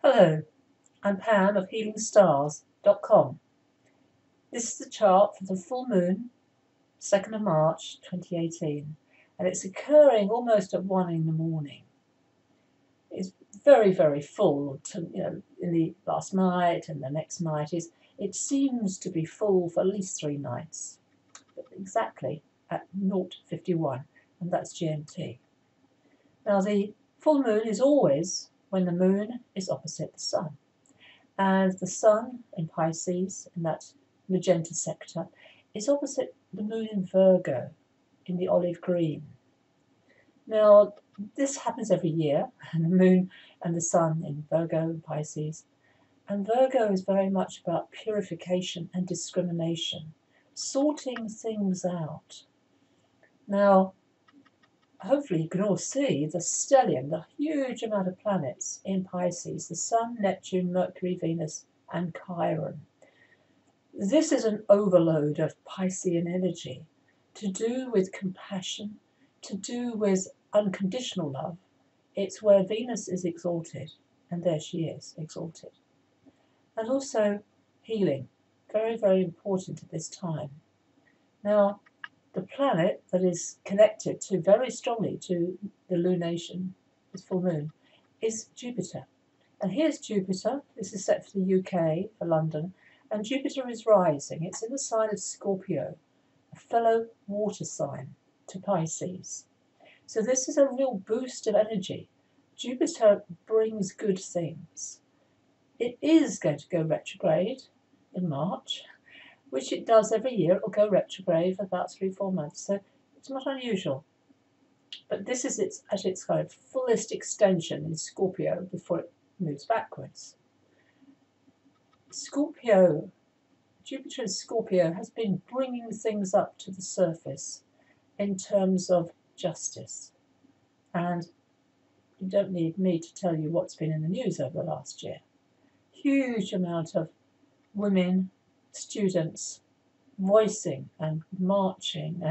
Hello, I'm Pam of HealingStars.com. This is the chart for the full moon, 2nd of March 2018, and it's occurring almost at 1 in the morning. It's very, very full in the last night and the next night. It seems to be full for at least 3 nights, but exactly at 0:51, and that's GMT. Now, the full moon is always when the moon is opposite the sun. And the sun in Pisces, in that magenta sector, is opposite the moon in Virgo, in the olive green. Now, this happens every year, and the moon and the sun in Virgo and Pisces. And Virgo is very much about purification and discrimination, sorting things out. Now, hopefully you can all see the stellium, the huge amount of planets in Pisces, the Sun, Neptune, Mercury, Venus, and Chiron. This is an overload of Piscean energy to do with compassion, to do with unconditional love. It's where Venus is exalted, and there she is, exalted. And also healing, very, very important at this time. Now, the planet that is connected very strongly to the lunation, this full moon, is Jupiter. And here's Jupiter. This is set for the UK, for London. And Jupiter is rising. It's in the sign of Scorpio, a fellow water sign to Pisces. So this is a real boost of energy. Jupiter brings good things. It is going to go retrograde in March, which it does every year. It will go retrograde for about 3-4 months, so it's not unusual. But this is at its kind of fullest extension in Scorpio before it moves backwards. Jupiter in Scorpio has been bringing things up to the surface in terms of justice. And you don't need me to tell you what's been in the news over the last year. Huge amount of women, students, voicing and marching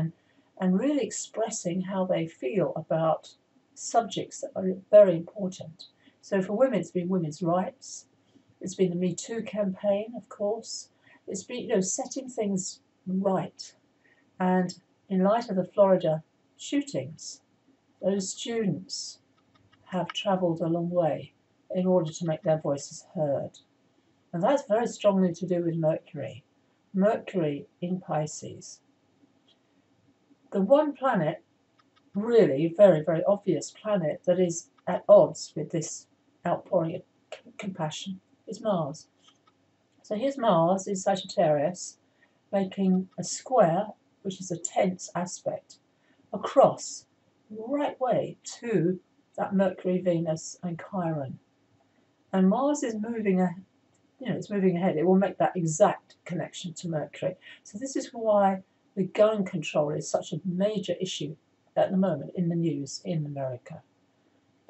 and really expressing how they feel about subjects that are very important. So for women, it's been women's rights. It's been the Me Too campaign, of course. It's been, setting things right. And in light of the Florida shootings, those students have travelled a long way in order to make their voices heard. And that's very strongly to do with Mercury. Mercury in Pisces. The one planet, really very, very obvious planet that is at odds with this outpouring of compassion is Mars. So here's Mars in Sagittarius making a square, which is a tense aspect, across right way to that Mercury, Venus, and Chiron. And Mars is moving it's moving ahead. It will make that exact connection to Mercury. So this is why the gun control is such a major issue at the moment in the news in America.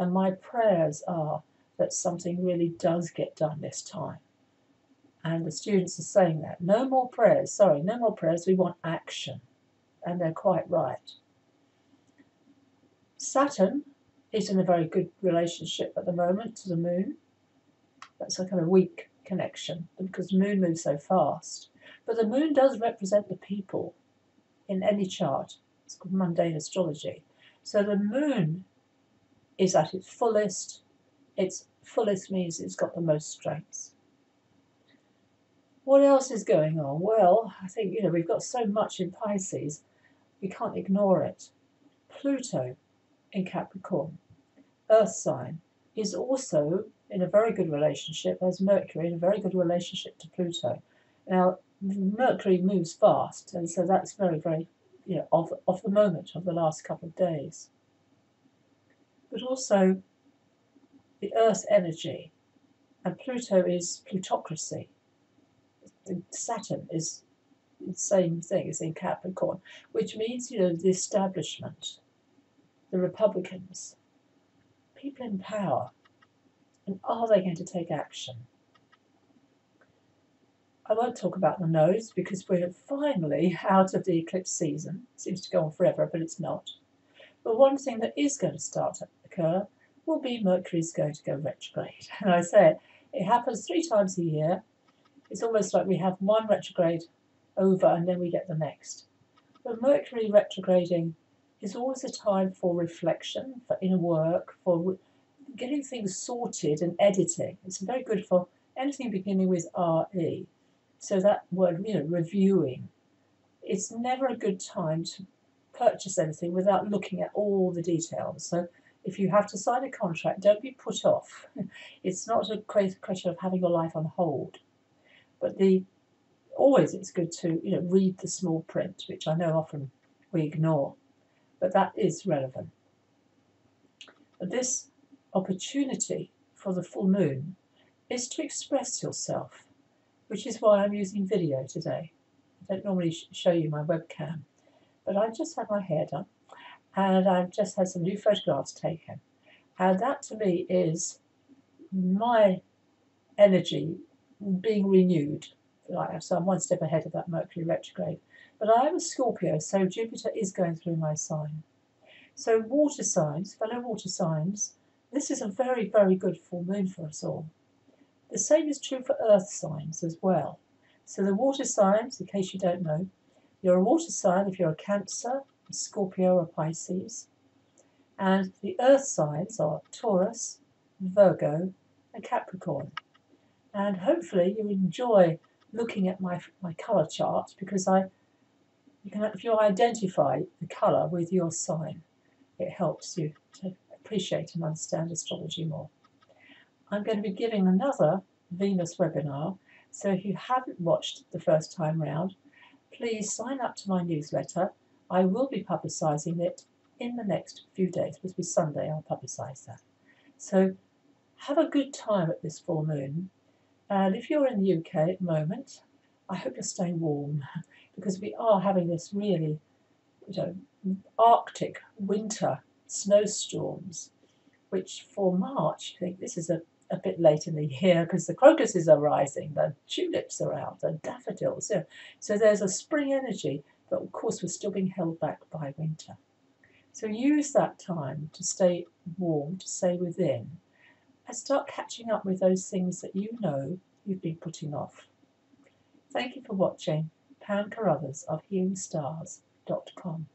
And my prayers are that something really does get done this time. And the students are saying that. No more prayers, we want action. And they're quite right. Saturn is in a very good relationship at the moment to the moon. That's a kind of weak connection because the moon moves so fast. But the moon does represent the people in any chart. It's called mundane astrology. So the moon is at its fullest. Its fullest means it's got the most strength. What else is going on? Well, I think, we've got so much in Pisces, we can't ignore it. Pluto in Capricorn, Earth sign, is also in a very good relationship as Mercury, in a very good relationship to Pluto. Now, Mercury moves fast, and so that's very, very, of the moment, of the last couple of days. But also the Earth energy, and Pluto is plutocracy. Saturn is the same thing as in Capricorn, which means, the establishment, the Republicans, people in power, and are they going to take action? I won't talk about the nodes because we're finally out of the eclipse season. It seems to go on forever, but it's not. But one thing that is going to start to occur will be Mercury's going to go retrograde. And I say it happens 3 times a year. It's almost like we have one retrograde over and then we get the next. But Mercury retrograding is always a time for reflection, for inner work, for getting things sorted and editing. It's very good for anything beginning with RE. So that word, reviewing. It's never a good time to purchase anything without looking at all the details. So if you have to sign a contract, don't be put off. It's not a question of having your life on hold. But always it's good to read the small print, which I know often we ignore, but that is relevant. But this opportunity for the full moon is to express yourself, which is why I'm using video today. I don't normally show you my webcam, but I've just had my hair done and I've just had some new photographs taken, and that to me is my energy being renewed. So I'm one step ahead of that Mercury retrograde. But I am a Scorpio, so Jupiter is going through my sign. So water signs, fellow water signs, this is a very, very good full moon for us all. The same is true for earth signs as well. So the water signs, in case you don't know, you're a water sign if you're a Cancer, a Scorpio, or a Pisces. And the earth signs are Taurus, Virgo, and Capricorn. And hopefully you enjoy looking at my colour chart, because if you identify the colour with your sign, it helps you to appreciate and understand astrology more. I'm going to be giving another Venus webinar, so if you haven't watched the first time round, please sign up to my newsletter. I will be publicising it in the next few days. It will be Sunday, I'll publicise that. So have a good time at this full moon. And if you're in the UK at the moment, I hope you're staying warm, because we are having this really, Arctic winter snowstorms, which for March, I think this is a bit late in the year because the crocuses are rising, the tulips are out, the daffodils. So there's a spring energy, but of course we're still being held back by winter. So use that time to stay warm, to stay within, and start catching up with those things that you've been putting off. Thank you for watching. Pam Carruthers of healingstars.com.